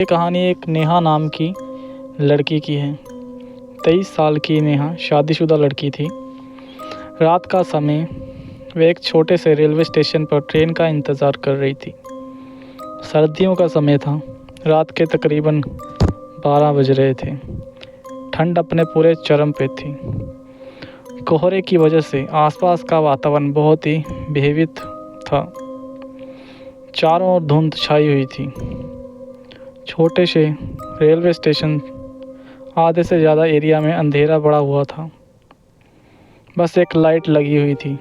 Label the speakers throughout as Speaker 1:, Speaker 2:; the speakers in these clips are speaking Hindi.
Speaker 1: ये कहानी एक नेहा नाम की लड़की की है। 23 साल की नेहा शादीशुदा लड़की थी। रात का समय वह एक छोटे से रेलवे स्टेशन पर ट्रेन का इंतज़ार कर रही थी। सर्दियों का समय था। रात के तकरीबन 12 बज रहे थे। ठंड अपने पूरे चरम पे थी। कोहरे की वजह से आसपास का वातावरण बहुत ही भयभीत था। चारों ओर धुंध छाई हुई थी। छोटे से रेलवे स्टेशन आधे से ज़्यादा एरिया में अंधेरा पड़ा हुआ था। बस एक लाइट लगी हुई थी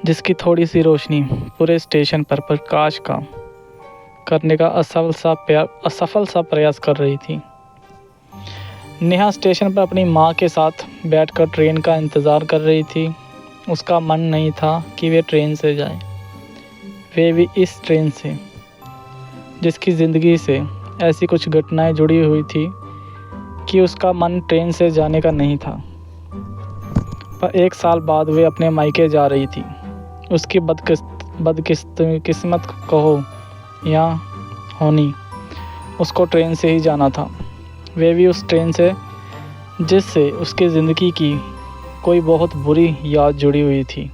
Speaker 1: जिसकी थोड़ी सी रोशनी पूरे स्टेशन पर प्रकाश का करने का असफल सा प्रयास कर रही थी। नेहा स्टेशन पर अपनी माँ के साथ बैठकर ट्रेन का इंतज़ार कर रही थी। उसका मन नहीं था कि वे ट्रेन से जाए, वे भी इस ट्रेन से जिसकी ज़िंदगी से ऐसी कुछ घटनाएं जुड़ी हुई थी कि उसका मन ट्रेन से जाने का नहीं था। पर 1 साल बाद वे अपने मायके जा रही थी। उसकी बदकिस्मत कहो या होनी, उसको ट्रेन से ही जाना था। वे भी उस ट्रेन से जिससे उसकी ज़िंदगी की कोई बहुत बुरी याद जुड़ी हुई थी,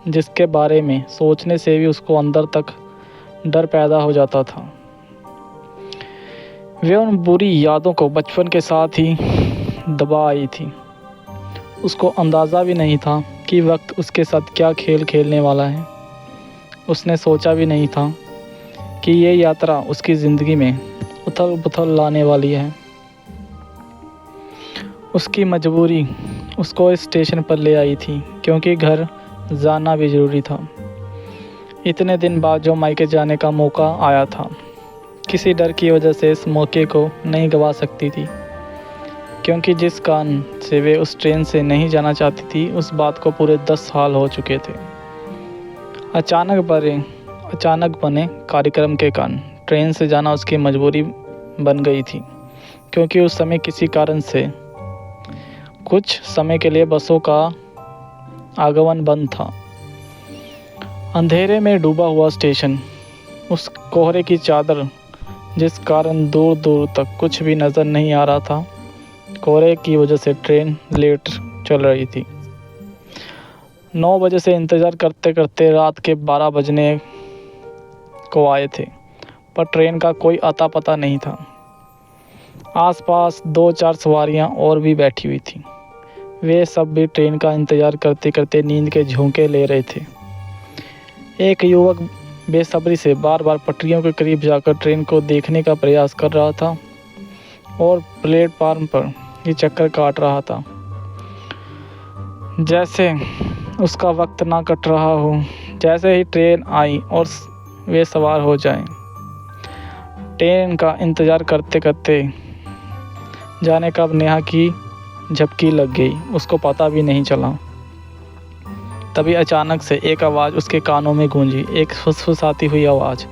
Speaker 1: जिसके बारे में सोचने से भी उसको अंदर तक डर पैदा हो जाता था। वे उन बुरी यादों को बचपन के साथ ही दबा आई थी। उसको अंदाज़ा भी नहीं था कि वक्त उसके साथ क्या खेल खेलने वाला है। उसने सोचा भी नहीं था कि ये यात्रा उसकी ज़िंदगी में उथल पुथल लाने वाली है। उसकी मजबूरी उसको इस स्टेशन पर ले आई थी क्योंकि घर जाना भी ज़रूरी था। इतने दिन बाद जो मायके जाने का मौका आया था, किसी डर की वजह से इस मौके को नहीं गंवा सकती थी, क्योंकि जिस कारण से वे उस ट्रेन से नहीं जाना चाहती थी, उस बात को पूरे 10 साल हो चुके थे। अचानक बने कार्यक्रम के कारण ट्रेन से जाना उसकी मजबूरी बन गई थी, क्योंकि उस समय किसी कारण से कुछ समय के लिए बसों का आगमन बंद था। अंधेरे में डूबा हुआ स्टेशन, उस कोहरे की चादर जिस कारण दूर दूर तक कुछ भी नज़र नहीं आ रहा था। कोहरे की वजह से ट्रेन लेट चल रही थी। 9 बजे से इंतज़ार करते करते रात के 12 बजने को आए थे, पर ट्रेन का कोई अता पता नहीं था। आसपास 2-4 सवारियां और भी बैठी हुई थीं। वे सब भी ट्रेन का इंतज़ार करते करते नींद के झोंके ले रहे थे। एक युवक बेसब्री से बार बार पटरियों के करीब जाकर ट्रेन को देखने का प्रयास कर रहा था और प्लेटफार्म पर ये चक्कर काट रहा था, जैसे उसका वक्त ना कट रहा हो। जैसे ही ट्रेन आई और वे सवार हो जाएं, ट्रेन का इंतज़ार करते करते जाने कब नेहा की झपकी लग गई, उसको पता भी नहीं चला। तभी अचानक से एक आवाज़ उसके कानों में गूंजी, एक फुसफुसाती हुई आवाज़।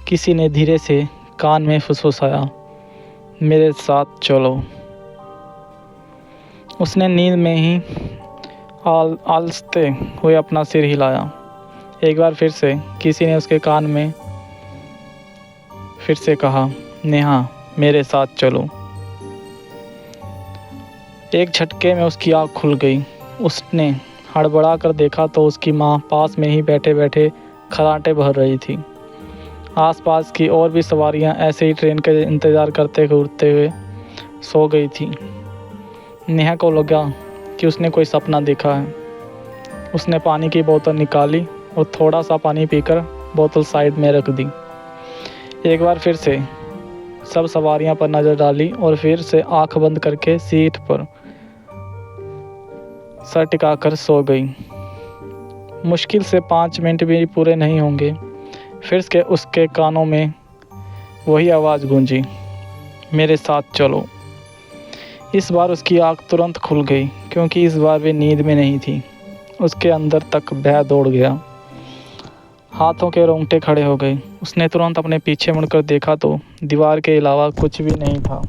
Speaker 1: किसी ने धीरे से कान में फुसफुसाया, मेरे साथ चलो। उसने नींद में ही आलसते हुए अपना सिर हिलाया। एक बार फिर से किसी ने उसके कान में फिर से कहा, नेहा मेरे साथ चलो। एक झटके में उसकी आँख खुल गई। उसने हड़बड़ा कर देखा तो उसकी माँ पास में ही बैठे बैठे खर्राटे भर रही थी। आसपास की और भी सवारियाँ ऐसे ही ट्रेन का इंतज़ार करते हुए सो गई थी। नेहा को लगा कि उसने कोई सपना देखा है। उसने पानी की बोतल निकाली और थोड़ा सा पानी पीकर बोतल साइड में रख दी। एक बार फिर से सब सवारियां पर नज़र डाली और फिर से आंख बंद करके सीट पर सर टिकाकर सो गई। मुश्किल से 5 मिनट भी पूरे नहीं होंगे, फिर से उसके कानों में वही आवाज़ गूंजी, मेरे साथ चलो। इस बार उसकी आँख तुरंत खुल गई, क्योंकि इस बार वे नींद में नहीं थी। उसके अंदर तक भय दौड़ गया। हाथों के रोंगटे खड़े हो गए। उसने तुरंत अपने पीछे मुड़कर देखा तो दीवार के अलावा कुछ भी नहीं था।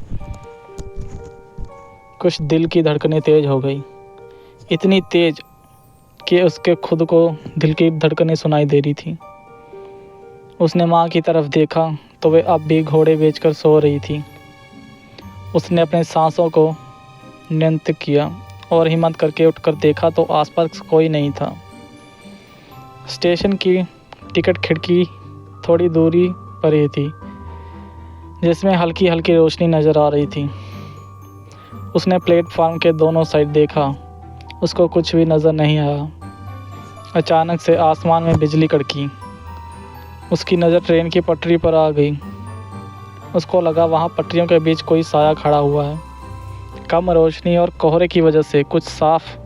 Speaker 1: कुछ दिल की धड़कनें तेज हो गई, इतनी तेज कि उसके खुद को दिल की धड़कनें सुनाई दे रही थी। उसने माँ की तरफ देखा तो वे अब भी घोड़े बेचकर सो रही थी। उसने अपने सांसों को नियंत्रित किया और हिम्मत करके उठकर देखा तो आसपास कोई नहीं था। स्टेशन की टिकट खिड़की थोड़ी दूरी पर ही थी, जिसमें हल्की हल्की रोशनी नज़र आ रही थी। उसने प्लेटफार्म के दोनों साइड देखा, उसको कुछ भी नज़र नहीं आया। अचानक से आसमान में बिजली कड़की। उसकी नज़र ट्रेन की पटरी पर आ गई। उसको लगा वहाँ पटरियों के बीच कोई साया खड़ा हुआ है। कम रोशनी और कोहरे की वजह से कुछ साफ